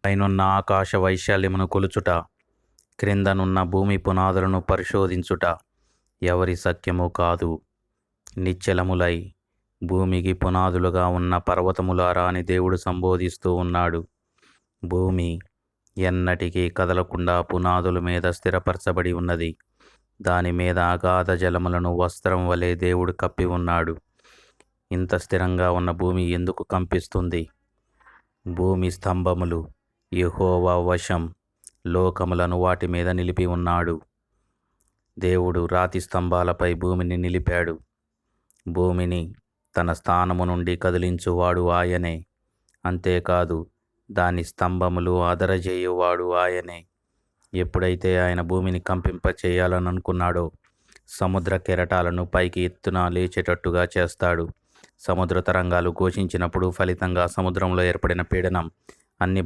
పైనున్న ఆకాశ వైశాల్యమును కొలుచుట, క్రిందనున్న భూమి పునాదులను పరిశోధించుట ఎవరి సఖ్యము కాదు. నిశ్చలములై భూమికి పునాదులుగా ఉన్న పర్వతములారా అని దేవుడు సంబోధిస్తూ ఉన్నాడు. భూమి ఎన్నటికీ కదలకుండా పునాదుల మీద స్థిరపరచబడి ఉన్నది. దాని మీద అగాధ జలములను వస్త్రం వలె దేవుడు కప్పి ఉన్నాడు. ఇంత స్థిరంగా ఉన్న భూమి ఎందుకు కంపిస్తుంది? భూమి స్తంభములు యెహోవా వశం, లోకములను వాటి మీద నిలిపి ఉన్నాడు. దేవుడు రాతి స్తంభాలపై భూమిని నిలిపాడు. భూమిని తన స్థానము నుండి కదిలించువాడు ఆయనే. అంతేకాదు, దాని స్తంభములు అదరజేయువాడు ఆయనే. ఎప్పుడైతే ఆయన భూమిని కంపింపచేయాలని అనుకున్నాడో, సముద్ర కెరటాలను పైకి ఎత్తున లేచేటట్టుగా చేస్తాడు. సముద్ర తరంగాలు ఘోషించినప్పుడు ఫలితంగా సముద్రంలో ఏర్పడిన పీడనం అన్ని